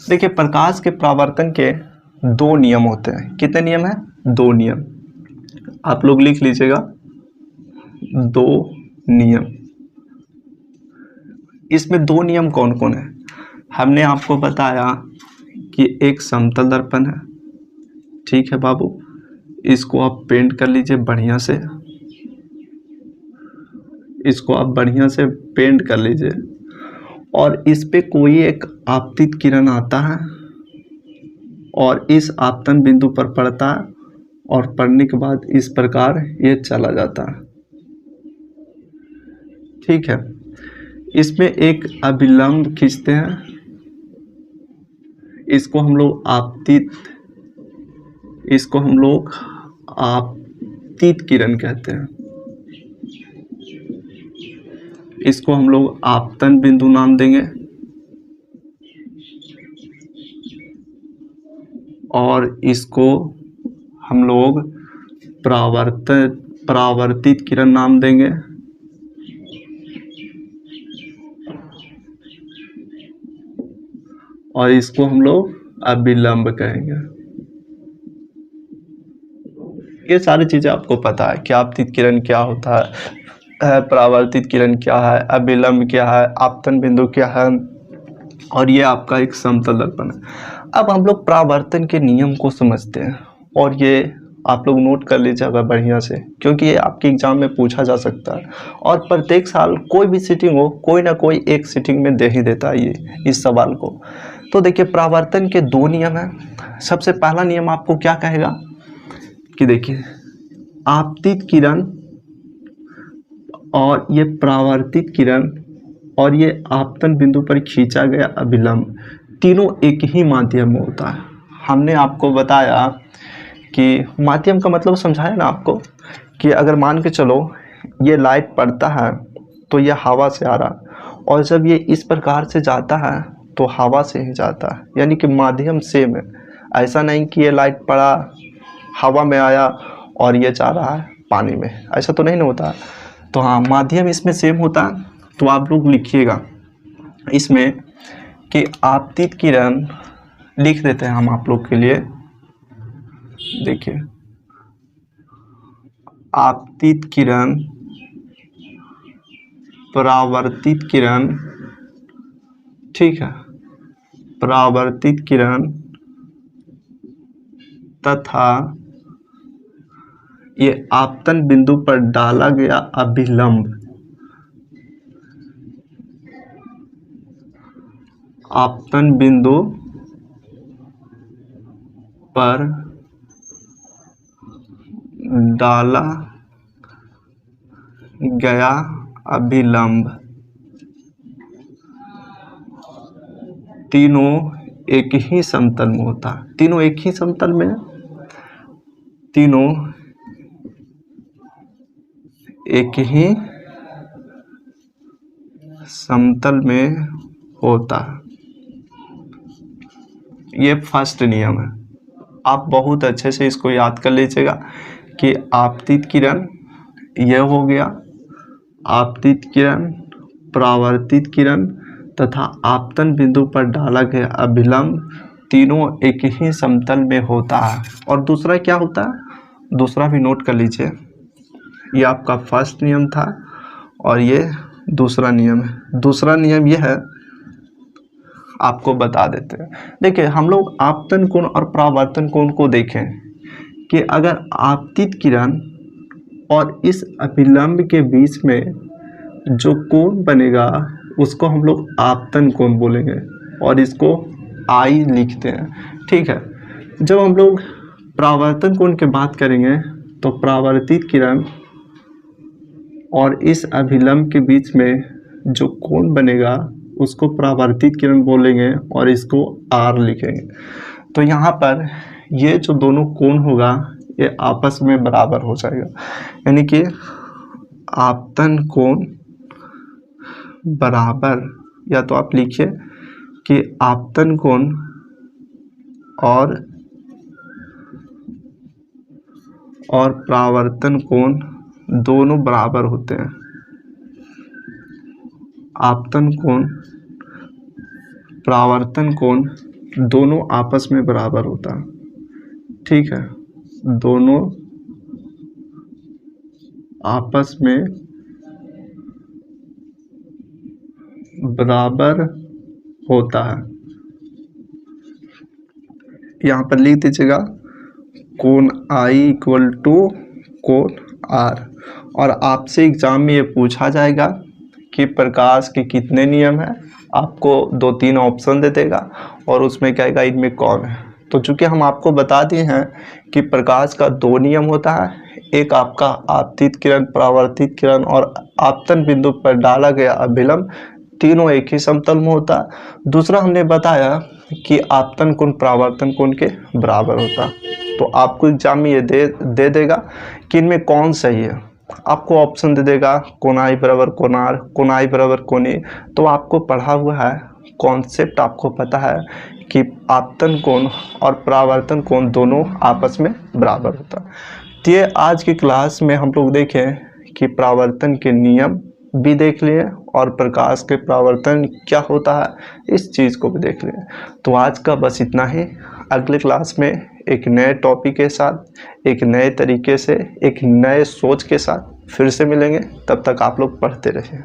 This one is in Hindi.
देखिए प्रकाश के परावर्तन के दो नियम होते हैं। कितने नियम हैं? दो नियम। आप लोग लिख लीजिएगा, दो नियम। इसमें दो नियम कौन कौन है? हमने आपको बताया कि एक समतल दर्पण है, ठीक है बाबू, इसको आप पेंट कर लीजिए बढ़िया से, इसको आप बढ़िया से पेंट कर लीजिए, और इस पे कोई एक आपतित किरण आता है और इस आपतन बिंदु पर पड़ता है, और पड़ने के बाद इस प्रकार ये चला जाता है, ठीक है। इसमें एक अभिलंब खींचते हैं, इसको हम लोग आपतित किरण कहते हैं। इसको हम लोग आपतन बिंदु नाम देंगे, और इसको हम लोग परावर्तित किरण नाम देंगे, और इसको हम लोग अभिलंब कहेंगे। ये सारी चीजें आपको पता है कि आपतित किरण क्या होता है, परावर्तित किरण क्या है, अभिलंब क्या है, आपतन बिंदु क्या है, और ये आपका एक समतल दर्पण है। अब हम लोग परावर्तन के नियम को समझते हैं, और ये आप लोग नोट कर लीजिएगा बढ़िया से, क्योंकि ये आपके एग्जाम में पूछा जा सकता है, और प्रत्येक साल कोई भी सीटिंग हो, कोई ना कोई एक सीटिंग में दे ही देता है ये इस सवाल को। तो देखिए परावर्तन के दो नियम हैं। सबसे पहला नियम आपको क्या कहेगा कि देखिए आपतित किरण और ये परावर्तित किरण और ये आपतन बिंदु पर खींचा गया अभिलंब, तीनों एक ही माध्यम में होता है। हमने आपको बताया कि माध्यम का मतलब समझाया ना आपको, कि अगर मान के चलो ये लाइट पड़ता है तो ये हवा से आ रहा, और जब ये इस प्रकार से जाता है तो हवा से ही जाता है, यानी कि माध्यम सेम है। ऐसा नहीं कि ये लाइट पड़ा, हवा में आया और ये जा रहा है पानी में, ऐसा तो नहीं ना होता। तो हाँ, माध्यम इसमें सेम होता है। तो आप लोग लिखिएगा इसमें कि आपतित किरण लिख देते हैं हम आप लोग के लिए। देखिए आपतित किरण, परावर्तित किरण, ठीक है, परावर्तित किरण तथा ये आपतन बिंदु पर डाला गया अभिलंब, आपतन बिंदु पर डाला गया अभिलंब, तीनों एक ही समतल में होता है। तीनों एक ही समतल में, तीनों एक ही समतल में होता है। ये फर्स्ट नियम है। आप बहुत अच्छे से इसको याद कर लीजिएगा कि आपतित किरण यह हो गया, आपतित किरण, परावर्तित किरण तथा आपतन बिंदु पर डाला गया अभिलंब, तीनों एक ही समतल में होता है। और दूसरा क्या होता है, दूसरा भी नोट कर लीजिए। ये आपका फर्स्ट नियम था और ये दूसरा नियम है। दूसरा नियम यह है, आपको बता देते हैं। देखिए हम लोग आपतन कोण और परावर्तन कोण को देखें कि अगर आपतित किरण और इस अभिलंब के बीच में जो कोण बनेगा उसको हम लोग आपतन कोण बोलेंगे, और इसको आई लिखते हैं, ठीक है। जब हम लोग परावर्तन कोण की बात करेंगे तो परावर्तित किरण और इस अभिलंब के बीच में जो कोण बनेगा उसको परावर्तित किरण बोलेंगे, और इसको आर लिखेंगे। तो यहाँ पर ये जो दोनों कोण होगा ये आपस में बराबर हो जाएगा, यानी कि आपतन कोण बराबर, या तो आप लिखिए कि आपतन कोण और परावर्तन कोण दोनों बराबर होते हैं। आपतन कोण, परावर्तन कोण दोनों आपस में बराबर होता है, ठीक है, दोनों आपस में बराबर होता है। यहाँ पर लिख दीजिएगा कोण आई इक्वल टू कोण आर। और आपसे एग्जाम में ये पूछा जाएगा कि प्रकाश के कितने नियम हैं, आपको 2-3 ऑप्शन दे देगा और उसमें कहेगा इनमें कौन है। तो चूंकि हम आपको बता दिए हैं कि प्रकाश का 2 नियम होता है, एक आपका आपतित किरण, परावर्तित किरण और आपतन बिंदु पर डाला गया अभिलंब, तीनों एक ही समतल में होता है। दूसरा हमने बताया कि आपतन कोण परावर्तन कोण के बराबर होता है। तो आपको एग्जाम में ये दे देगा कि इनमें कौन सही है, आपको ऑप्शन दे देगा कोण आई बराबर कोण आर, कोण आई बराबर कोण ए। तो आपको पढ़ा हुआ है, कॉन्सेप्ट आपको पता है कि आपतन कोण और परावर्तन कोण दोनों आपस में बराबर होता है। तो ये आज की क्लास में हम लोग देखें कि परावर्तन के नियम भी देख लिए और प्रकाश के परावर्तन क्या होता है इस चीज़ को भी देख लिए। तो आज का बस इतना ही। अगले क्लास में एक नए टॉपिक के साथ, एक नए तरीके से, एक नए सोच के साथ फिर से मिलेंगे। तब तक आप लोग पढ़ते रहिए।